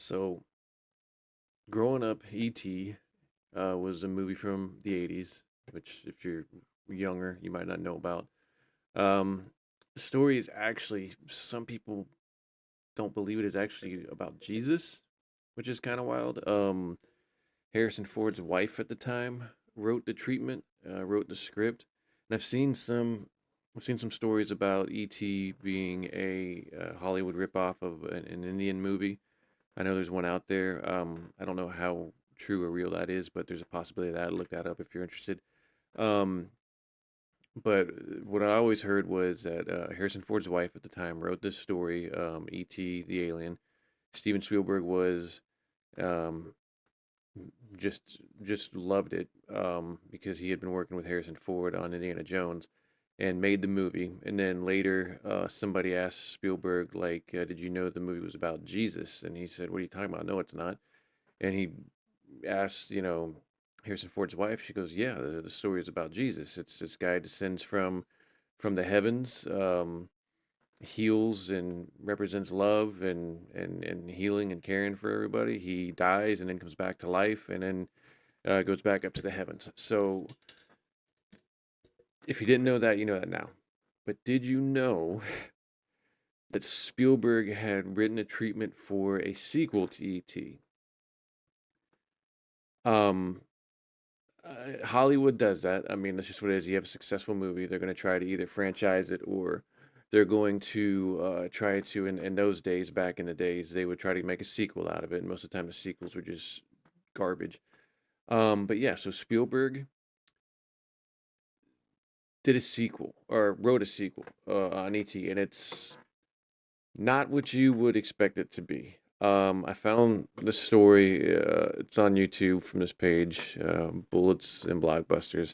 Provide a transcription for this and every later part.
So, growing up, E.T. Was a movie from the 80s, which, if you're younger, you might not know about. Um, the story is actually, some people don't believe it is actually about Jesus, which is kind of wild. Harrison Ford's wife at the time wrote the treatment, wrote the script, and I've seen some stories about E.T. being a Hollywood ripoff of an Indian movie. I know there's one out there. I don't know how true or real that is, but there's a possibility of that. Look that up if you're interested. Um, but what I always heard was that Harrison Ford's wife at the time wrote this story, E.T. the Alien. Steven Spielberg was um, just loved it because he had been working with Harrison Ford on Indiana Jones and made the movie. And then later, somebody asked Spielberg, like, "Did you know the movie was about Jesus?" And he said, "What are you talking about? No, it's not." And he asked, Harrison Ford's wife. She goes, "Yeah, the story is about Jesus. It's this guy descends from the heavens, heals and represents love and healing and caring for everybody. He dies and then comes back to life and then goes back up to the heavens." So if you didn't know that, you know that now. But did you know that Spielberg had written a treatment for a sequel to E.T.? Um, Hollywood does that. I mean, that's just what it is. You have a successful movie, they're going to try to either franchise it or they're going to try to, in those days, back in the days, they would try to make a sequel out of it. And most of the time, the sequels were just garbage. But yeah, so Spielberg did a sequel or wrote a sequel on ET, and it's not what you would expect it to be. I found this story. It's on YouTube from this page, Bullets and Blockbusters,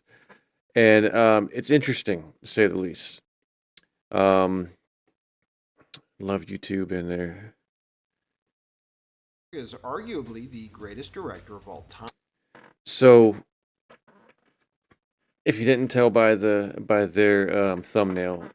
and it's interesting to say the least. Um, love YouTube in there. Is arguably the greatest director of all time. So, if you didn't tell by their thumbnail,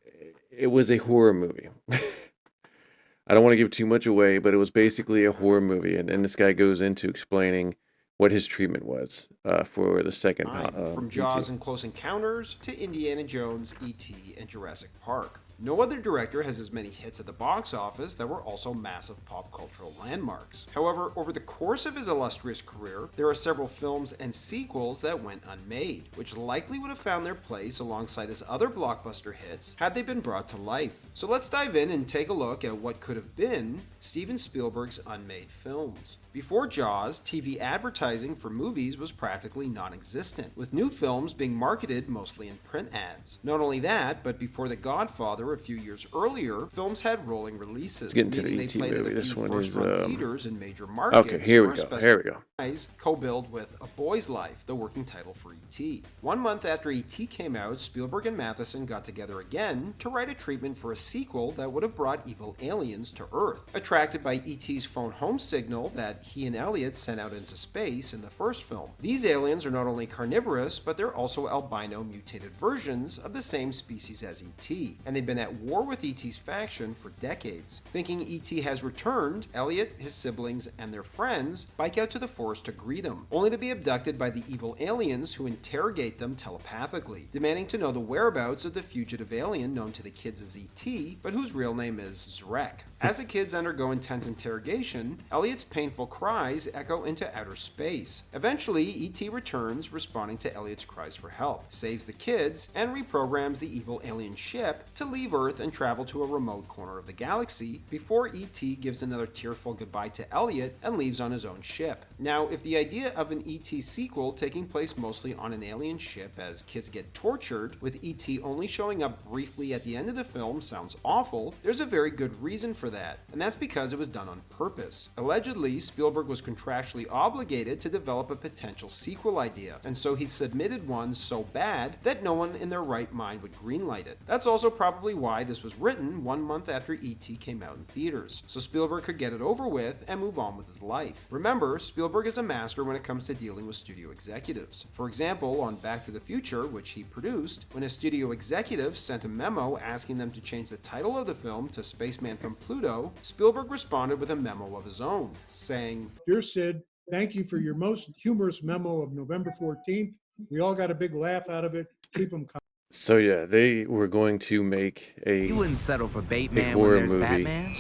it was a horror movie. I don't want to give too much away, but it was basically a horror movie, and this guy goes into explaining what his treatment was for the second From ET. Jaws and Close Encounters to Indiana Jones, E.T., and Jurassic Park. No other director has as many hits at the box office that were also massive pop cultural landmarks. However, over the course of his illustrious career, there are several films and sequels that went unmade, which likely would have found their place alongside his other blockbuster hits had they been brought to life. So let's dive in and take a look at what could have been Steven Spielberg's unmade films. Before Jaws, TV advertising for movies was practically non existent, with new films being marketed mostly in print ads. Not only that, but before The Godfather a few years earlier, films had rolling releases, Let's get into meaning the they ET played at movie. a This few one is first-run theaters in major okay. markets Here for we a go. special Here we go. co-billed with A Boy's Life, the working title for E.T. 1 month after E.T. came out, Spielberg and Matheson got together again to write a treatment for a sequel that would have brought evil aliens to Earth. Attracted by E.T.'s phone home signal that he and Elliot sent out into space in the first film. These aliens are not only carnivorous, but they're also albino mutated versions of the same species as E.T., and they've been at war with E.T.'s faction for decades. Thinking E.T. has returned, Elliot, his siblings, and their friends bike out to the forest to greet him, only to be abducted by the evil aliens who interrogate them telepathically, demanding to know the whereabouts of the fugitive alien known to the kids as E.T., but whose real name is Zrek. As the kids undergo intense interrogation, Elliot's painful cries echo into outer space. Eventually, E.T. returns, responding to Elliot's cries for help, saves the kids, and reprograms the evil alien ship to leave Earth and travel to a remote corner of the galaxy before E.T. gives another tearful goodbye to Elliot and leaves on his own ship. Now, if the idea of an E.T. sequel taking place mostly on an alien ship as kids get tortured, with E.T. only showing up briefly at the end of the film sounds awful, there's a very good reason for that, and that's because it was done on purpose. Allegedly, Spielberg was contractually obligated to develop a potential sequel idea, and so he submitted one so bad that no one in their right mind would greenlight it. That's also probably probably why this was written 1 month after E.T. came out in theaters, so Spielberg could get it over with and move on with his life. Remember, Spielberg is a master when it comes to dealing with studio executives. For example, on Back to the Future, which he produced, when a studio executive sent a memo asking them to change the title of the film to Spaceman from Pluto, Spielberg responded with a memo of his own, saying, "Dear Sid, thank you for your most humorous memo of November 14th. We all got a big laugh out of it. Keep them coming." So yeah, they were going to make You a wouldn't settle for a Bateman when horror there's movie Batman?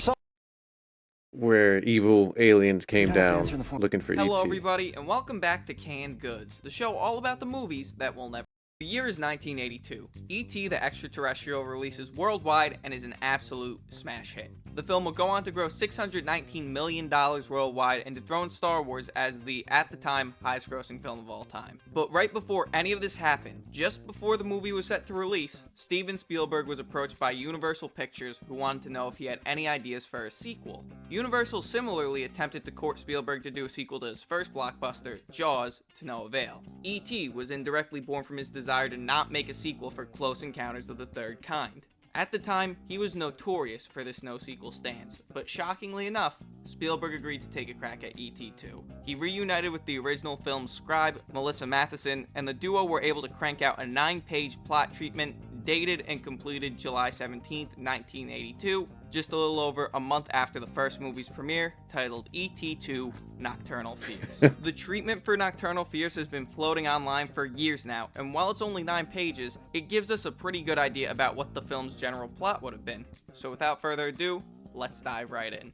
where evil aliens came down looking for Hello, ET. everybody, and welcome back to Canned Goods, the show all about the movies that will never. The year is 1982. E.T. the Extraterrestrial releases worldwide and is an absolute smash hit. The film will go on to gross $619 million worldwide and dethrone Star Wars as the, at the time, highest grossing film of all time. But right before any of this happened, just before the movie was set to release, Steven Spielberg was approached by Universal Pictures, who wanted to know if he had any ideas for a sequel. Universal similarly attempted to court Spielberg to do a sequel to his first blockbuster, Jaws, to no avail. E.T. was indirectly born from his desire to not make a sequel for Close Encounters of the Third Kind. At the time, he was notorious for this no-sequel stance, but shockingly enough, Spielberg agreed to take a crack at E.T. 2. He reunited with the original film's scribe, Melissa Matheson, and the duo were able to crank out a 9-page plot treatment dated and completed July 17, 1982, just a little over a month after the first movie's premiere, titled E.T. 2 Nocturnal Fears. The treatment for Nocturnal Fears has been floating online for years now, and while it's only 9 pages, it gives us a pretty good idea about what the film's general plot would have been. So without further ado, let's dive right in.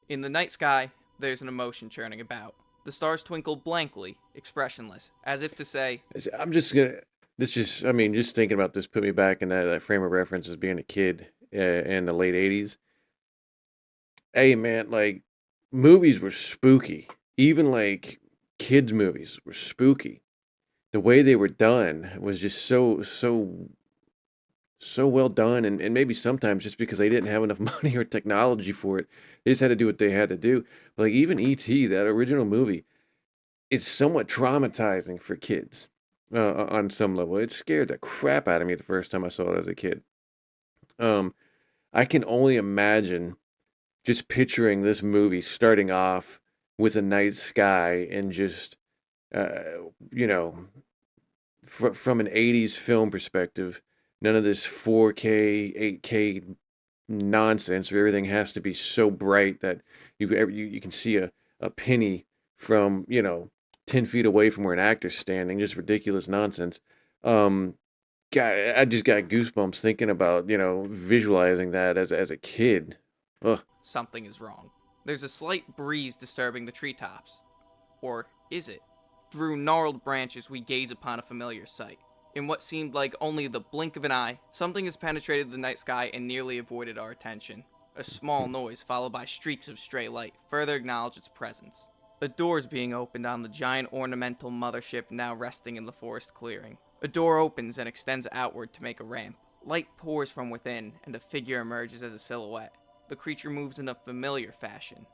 In the night sky, there's an emotion churning about. The stars twinkle blankly, expressionless, as if to say, I'm just gonna. I mean, just thinking about this put me back in that frame of reference as being a kid in the late 80s. Hey, man, like, movies were spooky. Even, like, kids' movies were spooky. The way they were done was just so well done, and maybe sometimes just because they didn't have enough money or technology for it, they just had to do what they had to do. But, like, even E.T., that original movie, is somewhat traumatizing for kids. On some level, it scared the crap out of me the first time I saw it as a kid. I can only imagine just picturing this movie starting off with a night sky and just, you know, from an 80s film perspective, none of this 4K, 8K nonsense where everything has to be so bright that you can see a penny from, 10 feet away from where an actor's standing, just ridiculous nonsense. God, I just got goosebumps thinking about, visualizing that as a kid. Ugh. something is wrong. There's a slight breeze disturbing the treetops. Or is it? Through gnarled branches we gaze upon a familiar sight. In what seemed like only the blink of an eye, something has penetrated the night sky and nearly avoided our attention. A small noise followed by streaks of stray light further acknowledge its presence. A door is being opened on the giant ornamental mothership now resting in the forest clearing. A door opens and extends outward to make a ramp. Light pours from within, and a figure emerges as a silhouette. The creature moves in a familiar fashion.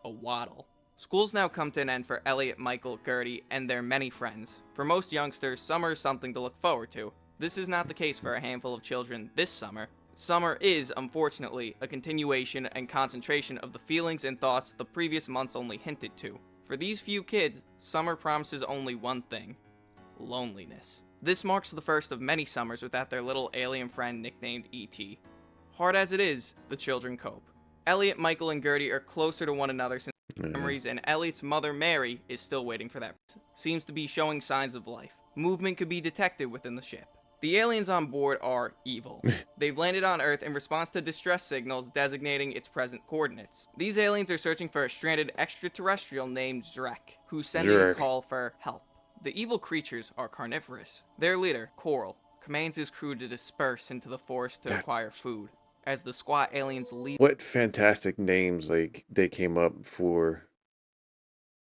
A waddle. School's now come to an end for Elliot, Michael, Gertie, and their many friends. For most youngsters, summer is something to look forward to. This is not the case for a handful of children this summer. Summer is, unfortunately, a continuation and concentration of the feelings and thoughts the previous months only hinted to. For these few kids, summer promises only one thing: loneliness. This marks the first of many summers without their little alien friend nicknamed E.T. Hard as it is, the children cope. Elliot, Michael, and Gertie are closer to one another since memories, and Elliot's mother, Mary, is still waiting for that. Seems to be showing signs of life. Movement could be detected within the ship. The aliens on board are evil. They've landed on Earth in response to distress signals designating its present coordinates. These aliens are searching for a stranded extraterrestrial named Zrek, who's sending a call for help. The evil creatures are carnivorous. Their leader, Coral, commands his crew to disperse into the forest to acquire food. As the squat aliens leave... What fantastic names like they came up for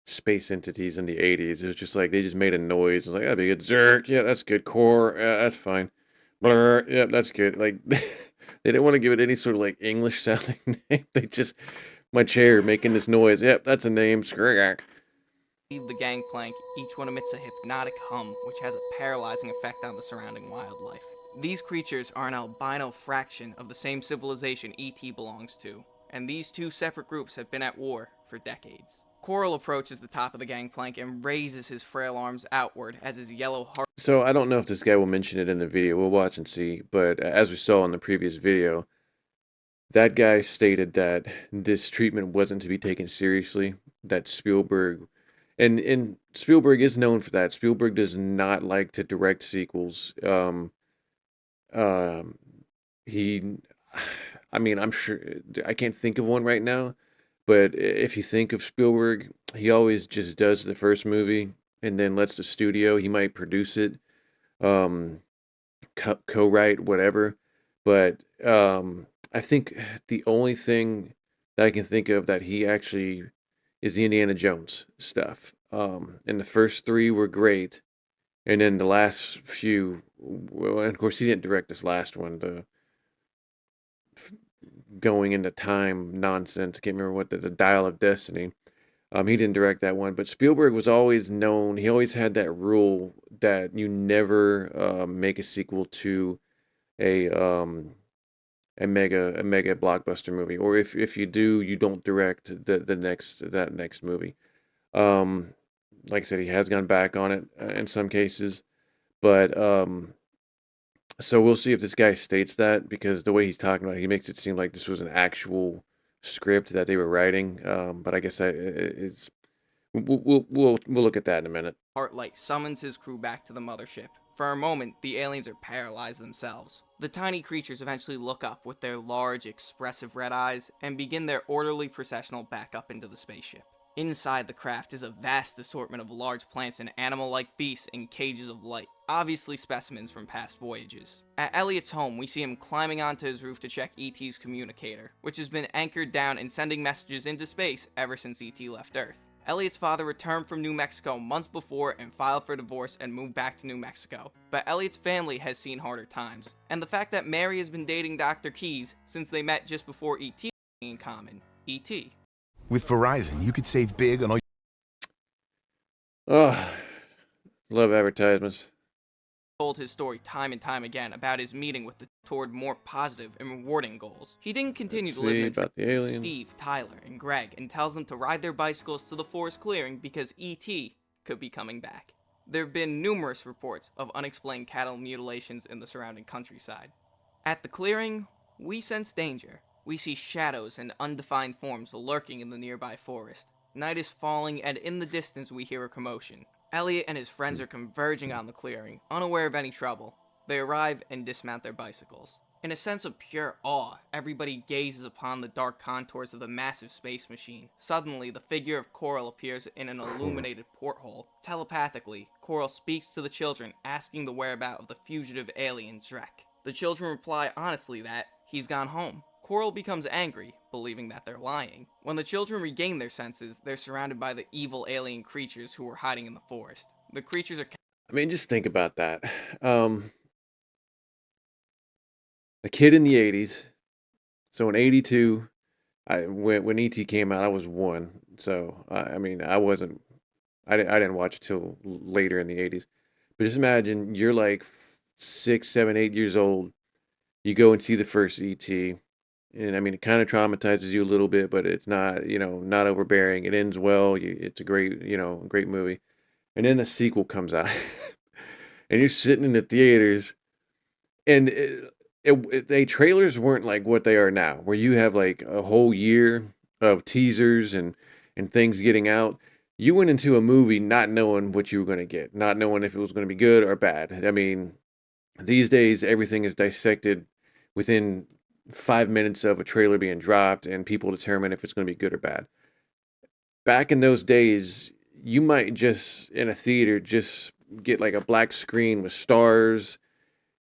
space entities in the 80s. It was just like they just made a noise. It was like, that'd be good. Zerk, yeah, that's good. Core, yeah, that's fine. Blur, yeah, that's good. Like, they didn't want to give it any sort of like English sounding name. They just, my chair making this noise. Yep, that's a name. Skrgak. Leave the gangplank, each one emits a hypnotic hum, which has a paralyzing effect on the surrounding wildlife. These creatures are an albino fraction of the same civilization E.T. belongs to, and these two separate groups have been at war for decades. Coral approaches the top of the gangplank and raises his frail arms outward as his yellow heart. So I don't know if this guy will mention it in the video. We'll watch and see. But as we saw in the previous video, that guy stated that this treatment wasn't to be taken seriously. That Spielberg, and Spielberg is known for that. Spielberg does not like to direct sequels. Um, he, I mean, I'm sure I can't think of one right now, but if you think of Spielberg, he always just does the first movie and then lets the studio. He might produce it, um, co-write, whatever. But I think the only thing that I can think of that he actually is the Indiana Jones stuff. And the first three were great, and then the last few, well, and of course he didn't direct this last one, the going into time nonsense. I can't remember what the Dial of Destiny. He didn't direct that one, but Spielberg was always known. He always had that rule that you never make a sequel to a mega blockbuster movie, or if you do, you don't direct that next movie. Um, like I said, he has gone back on it in some cases, but so we'll see if this guy states that, because the way he's talking about it, he makes it seem like this was an actual script that they were writing. But I guess it's we'll look at that in a minute. Heartlight summons his crew back to the mothership. For a moment, the aliens are paralyzed themselves. The tiny creatures eventually look up with their large, expressive red eyes and begin their orderly processional back up into the spaceship. Inside the craft is a vast assortment of large plants and animal-like beasts in cages of light, obviously specimens from past voyages. At Elliot's home, we see him climbing onto his roof to check E.T.'s communicator, which has been anchored down and sending messages into space ever since E.T. left Earth. Elliot's father returned from New Mexico months before and filed for divorce and moved back to New Mexico, but Elliot's family has seen harder times, and the fact that Mary has been dating Dr. Keyes since they met just before E.T. in common. E.T. With Verizon, you could save big on all. Oh, love advertisements. Told his story time and time again about his meeting with the toward more positive and rewarding goals. He didn't continue Let's to live see in a about the dream with aliens. Steve, Tyler, and Greg, and tells them to ride their bicycles to the forest clearing because E.T. could be coming back. There have been numerous reports of unexplained cattle mutilations in the surrounding countryside. At the clearing, we sense danger. We see shadows and undefined forms lurking in the nearby forest. Night is falling, and in the distance we hear a commotion. Elliot and his friends are converging on the clearing, unaware of any trouble. They arrive and dismount their bicycles. In a sense of pure awe, everybody gazes upon the dark contours of the massive space machine. Suddenly, the figure of Coral appears in an illuminated porthole. Telepathically, Coral speaks to the children, asking the whereabouts of the fugitive alien Drek. The children reply honestly that he's gone home. Coral becomes angry, believing that they're lying. When the children regain their senses, they're surrounded by the evil alien creatures who were hiding in the forest. The creatures are... I mean, just think about that. A kid in the '80s. So in '82, when ET came out, I was one. So I mean, I wasn't. I didn't watch it till later in the '80s. But just imagine you're like 6, 7, 8 years old. You go and see the first ET. And I mean, it kind of traumatizes you a little bit, but it's not, not overbearing. It ends well. It's a great, great movie. And then the sequel comes out, and you're sitting in the theaters, and they trailers weren't like what they are now, where you have like a whole year of teasers and things getting out. You went into a movie not knowing what you were going to get, not knowing if it was going to be good or bad. I mean, these days everything is dissected within 5 minutes of a trailer being dropped, and people determine if it's going to be good or bad. Back in those days, you might just in a theater just get like a black screen with stars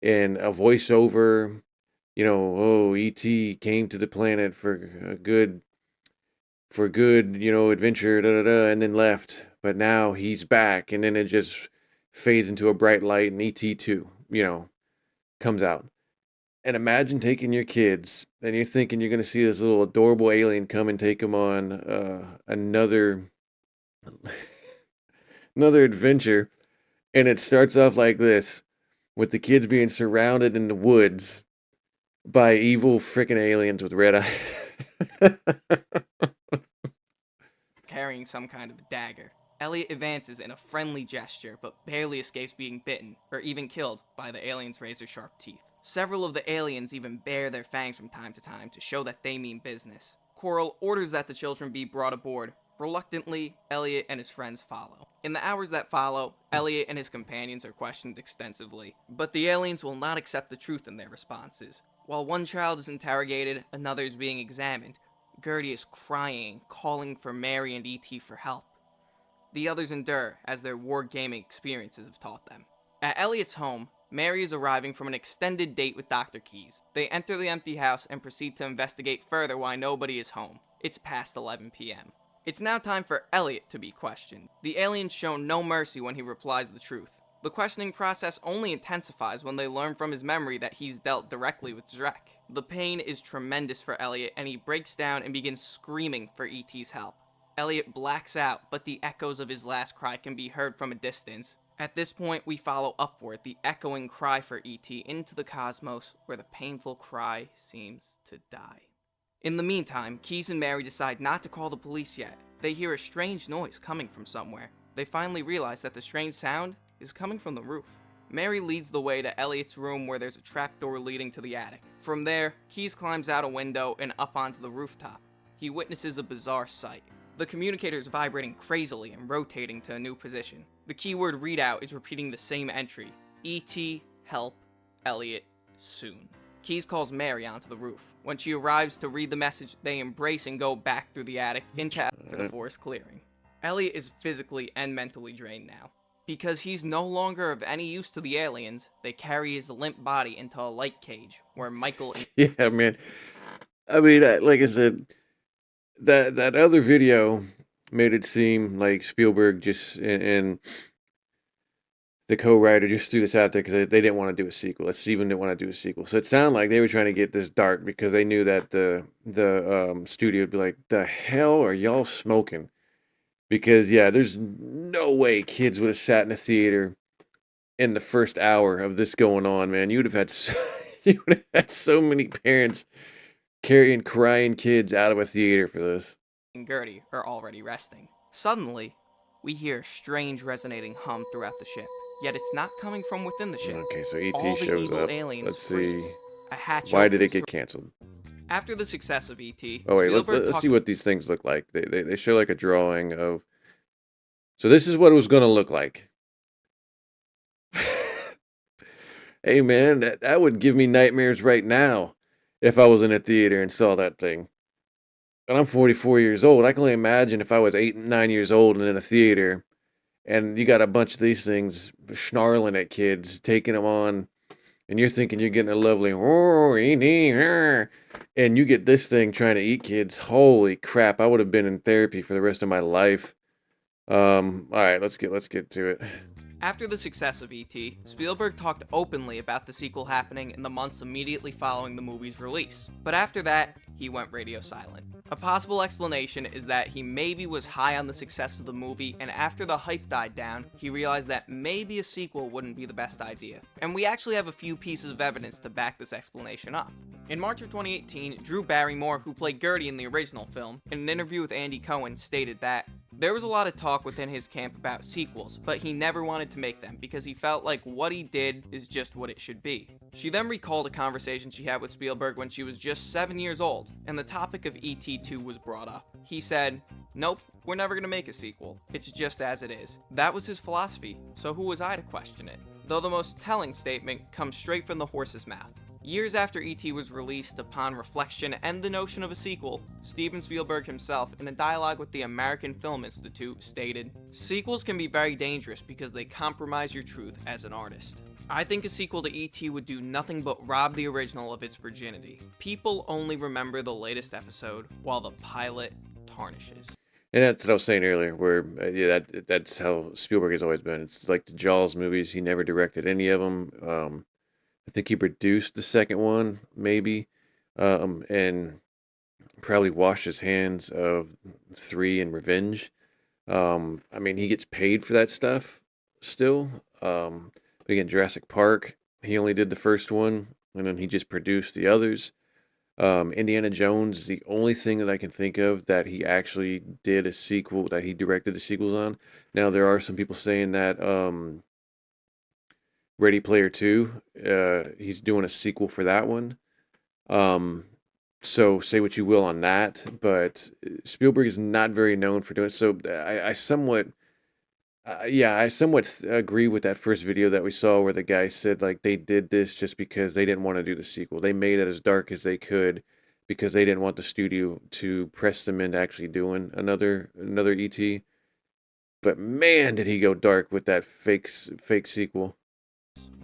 and a voiceover. Oh, E.T. came to the planet for good, adventure, da da da, and then left. But now he's back, and then it just fades into a bright light, and E.T. 2, comes out. And imagine taking your kids, and you're thinking you're going to see this little adorable alien come and take them on another adventure, and it starts off like this. with the kids being surrounded in the woods by evil freaking aliens with red eyes. Carrying some kind of dagger. Elliot advances in a friendly gesture, but barely escapes being bitten, or even killed, by the aliens' razor-sharp teeth. Several of the aliens even bare their fangs from time to time to show that they mean business. Coral orders that the children be brought aboard. Reluctantly, Elliot and his friends follow. In the hours that follow, Elliot and his companions are questioned extensively, but the aliens will not accept the truth in their responses. While one child is interrogated, another is being examined. Gertie is crying, calling for Mary and E.T. for help. The others endure, as their wargaming experiences have taught them. At Elliot's home, Mary is arriving from an extended date with Dr. Keyes. They enter the empty house and proceed to investigate further why nobody is home. It's past 11 p.m. It's now time for Elliot to be questioned. The aliens show no mercy when he replies the truth. The questioning process only intensifies when they learn from his memory that he's dealt directly with Drek. The pain is tremendous for Elliot, and he breaks down and begins screaming for E.T.'s help. Elliot blacks out, but the echoes of his last cry can be heard from a distance. At this point, we follow upward, the echoing cry for E.T. into the cosmos, where the painful cry seems to die. In the meantime, Keyes and Mary decide not to call the police yet. They hear a strange noise coming from somewhere. They finally realize that the strange sound is coming from the roof. Mary leads the way to Elliot's room, where there's a trapdoor leading to the attic. From there, Keyes climbs out a window and up onto the rooftop. He witnesses a bizarre sight. The communicator is vibrating crazily and rotating to a new position. The keyword readout is repeating the same entry: E.T., help, Elliot, soon. Keyes calls Mary onto the roof. When she arrives to read the message, they embrace and go back through the attic into for the forest clearing. Elliot is physically and mentally drained now. Because he's no longer of any use to the aliens, they carry his limp body into a light cage, where Michael and Yeah, man. I mean, like I said, that other video made it seem like Spielberg just and the co-writer just threw this out there because they didn't want to do a sequel. That Steven didn't want to do a sequel. So it sounded like they were trying to get this dark because they knew that the studio would be like, "The hell are y'all smoking?" Because yeah, there's no way kids would have sat in a theater in the first hour of this going on, man. You would have had you would have had so many parents carrying crying kids out of a theater for this. Gertie are already resting. Suddenly, we hear a strange resonating hum throughout the ship. Yet it's not coming from within the ship. Okay, so All ET the shows evil up. aliens Let's freeze. see. A hatch Why did it opens get canceled? After the success of E.T., Oh wait, Spielberg let's talked see what these things look like. They show like a drawing of. So this is what it was gonna look like. Hey man, that would give me nightmares right now if I was in a theater and saw that thing. And I'm 44 years old. I can only imagine if I was 8, 9 years old and in a theater, and you got a bunch of these things snarling at kids, taking them on, and you're thinking you're getting a lovely, "Oh, and you get this thing trying to eat kids. Holy crap! I would have been in therapy for the rest of my life. All right, let's get to it. After the success of E.T., Spielberg talked openly about the sequel happening in the months immediately following the movie's release. But after that, he went radio silent. A possible explanation is that he maybe was high on the success of the movie, and after the hype died down, he realized that maybe a sequel wouldn't be the best idea. And we actually have a few pieces of evidence to back this explanation up. In March of 2018, Drew Barrymore, who played Gertie in the original film, in an interview with Andy Cohen, stated that there was a lot of talk within his camp about sequels, but he never wanted to make them because he felt like what he did is just what it should be. She then recalled a conversation she had with Spielberg when she was just 7 years old, and the topic of E.T. 2 was brought up. He said, "Nope, we're never gonna make a sequel. It's just as it is." That was his philosophy, so who was I to question it? Though the most telling statement comes straight from the horse's mouth. Years after E.T. was released, upon reflection and the notion of a sequel, Steven Spielberg himself, in a dialogue with the American Film Institute, stated, "Sequels can be very dangerous because they compromise your truth as an artist. I think a sequel to E.T. would do nothing but rob the original of its virginity. People only remember the latest episode, while the pilot tarnishes." And that's what I was saying earlier, where yeah, that's how Spielberg has always been. It's like the Jaws movies; he never directed any of them. I think he produced the second one, maybe, and probably washed his hands of 3 and Revenge. I mean, he gets paid for that stuff still. But again, Jurassic Park, He only did the first one, and then he just produced the others. Indiana Jones is the only thing that I can think of that he actually did a sequel, that he directed the sequels on. Now, there are some people saying that Ready Player 2, he's doing a sequel for that one. Um, so say what you will on that, but Spielberg is not very known for doing it. So I somewhat, yeah, I somewhat agree with that first video that we saw where the guy said like they did this just because they didn't want to do the sequel. They made it as dark as they could because they didn't want the studio to press them into actually doing another ET. But man, did he go dark with that fake sequel.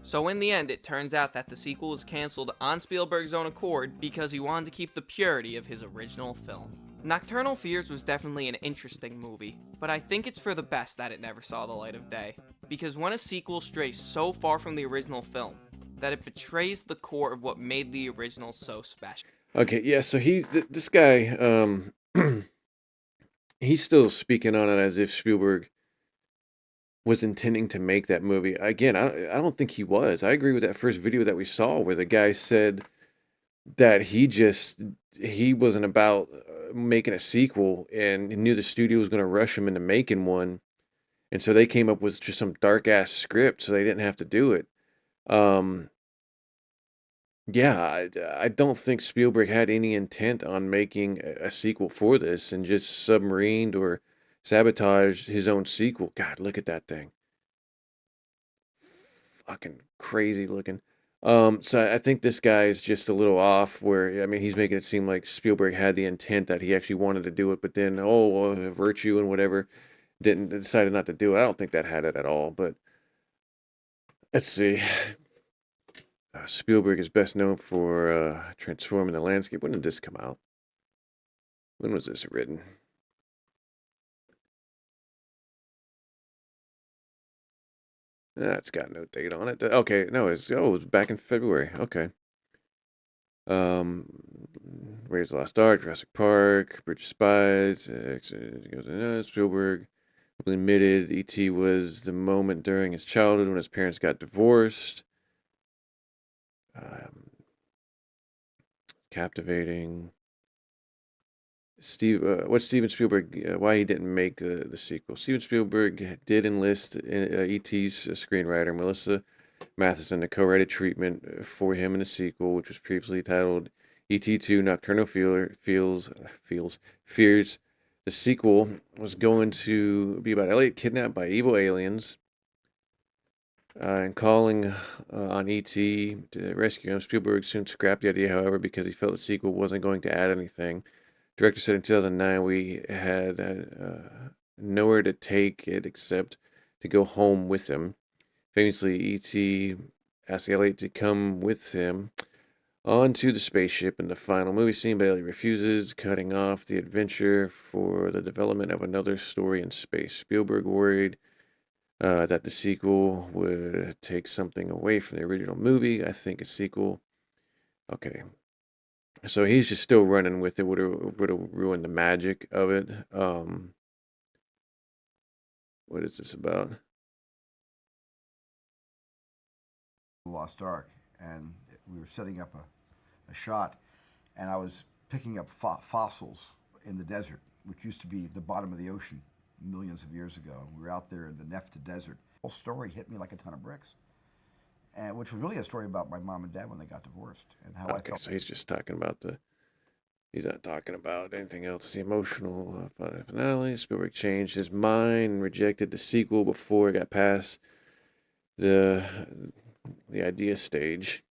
So in the end, it turns out that the sequel was cancelled on Spielberg's own accord because he wanted to keep the purity of his original film. Nocturnal Fears was definitely an interesting movie, but I think it's for the best that it never saw the light of day. Because when a sequel strays so far from the original film, that it betrays the core of what made the original so special. Okay, yeah, so this guy, he's still speaking on it as if Spielberg was intending to make that movie. Again, I don't think he was. I agree with that first video that we saw where the guy said that he wasn't about making a sequel and knew the studio was going to rush him into making one, and so they came up with just some dark ass script so they didn't have to do it. Um, yeah, I don't think Spielberg had any intent on making a sequel for this and just submarined or sabotaged his own sequel. God, look at that thing. Fucking crazy looking. So I think this guy is just a little off where, I mean, he's making it seem like Spielberg had the intent that he actually wanted to do it, but then, oh, well, virtue and whatever, decided not to do it. I don't think that had it at all, but let's see. Spielberg is best known for transforming the landscape. When did this come out? When was this written? It's got no date on it. Okay, no, it was back in February. Okay. Um, Raiders of the Lost Ark, Jurassic Park, Bridge of Spies. Spielberg admitted E.T. was the moment during his childhood when his parents got divorced. Captivating. What Steven Spielberg? Why he didn't make the sequel? Steven Spielberg did enlist E.T.'s screenwriter Melissa Matheson to co-write a treatment for him in the sequel, which was previously titled E.T. 2 Nocturnal Fears. The sequel was going to be about Elliot kidnapped by evil aliens and calling on E.T. to rescue him. Spielberg soon scrapped the idea, however, because he felt the sequel wasn't going to add anything. Director said in 2009 we had nowhere to take it except to go home with him. Famously, E.T. asked Elliot to come with him onto the spaceship in the final movie scene, but Elliot refuses, cutting off the adventure for the development of another story in space. Spielberg worried that the sequel would take something away from the original movie. I think a sequel. Okay. So he's just still running with it. Would have ruined the magic of it. What is this about? Lost Ark, and we were setting up a shot, and I was picking up fossils in the desert, which used to be the bottom of the ocean millions of years ago. And we were out there in the Nefta Desert. The whole story hit me like a ton of bricks, and which was really a story about my mom and dad when they got divorced and how I felt. So he's just talking about he's not talking about anything else. The emotional finale. Spielberg changed his mind and rejected the sequel before it got past the idea stage.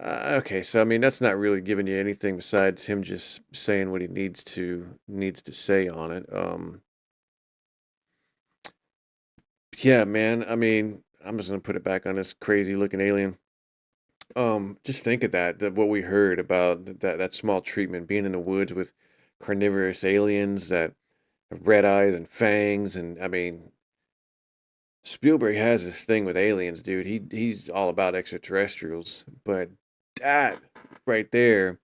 Okay, so I mean that's not really giving you anything besides him just saying what he needs to say on it. Yeah, man. I mean, I'm just gonna put it back on this crazy looking alien. Just think of that what we heard about that small treatment, being in the woods with carnivorous aliens that have red eyes and fangs, and I mean, Spielberg has this thing with aliens, dude. He's all about extraterrestrials, but that right there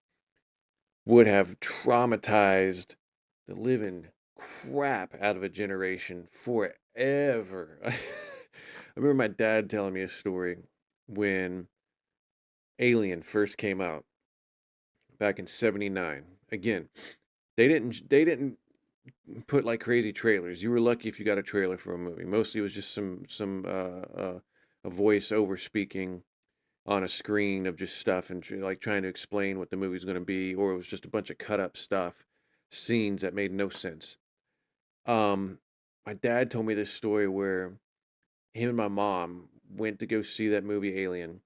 would have traumatized the living crap out of a generation forever. I remember my dad telling me a story when Alien first came out back in '79. Again, they didn't put like crazy trailers. You were lucky if you got a trailer for a movie. Mostly it was just a voice over speaking on a screen of just stuff and like trying to explain what the movie's going to be, or it was just a bunch of cut up stuff, scenes that made no sense. Um, my dad told me this story where him and my mom went to go see that movie Alien,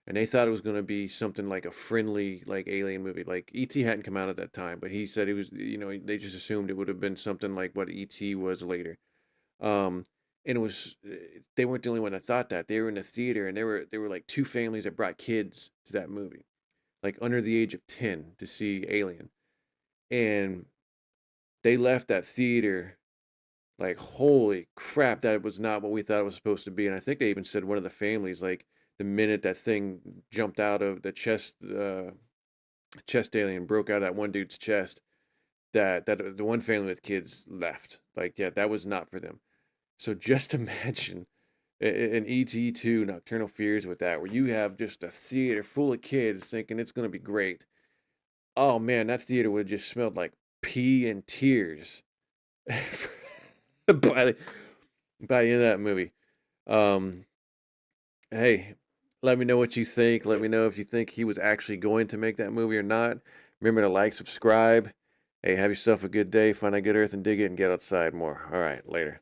and they thought it was going to be something like a friendly like alien movie. Like ET hadn't come out at that time, but he said it was, they just assumed it would have been something like what ET was later. Um, and it was they weren't the only one that thought that. They were in the theater, and there were like two families that brought kids to that movie, like under the age of 10, to see Alien, and they left that theater like, holy crap, that was not what we thought it was supposed to be. And I think they even said one of the families, like, the minute that thing jumped out of the chest alien broke out of that one dude's chest, that the one family with kids left. Like, yeah, that was not for them. So just imagine an ET2 Nocturnal Fears with that, where you have just a theater full of kids thinking it's going to be great. Oh man, that theater would have just smelled like pee and tears by the, by the end of that movie. Um, hey, let me know what you think. Let me know if you think he was actually going to make that movie or not. Remember to like, subscribe. Hey, have yourself a good day. Find a good earth and dig it and get outside more. All right, later.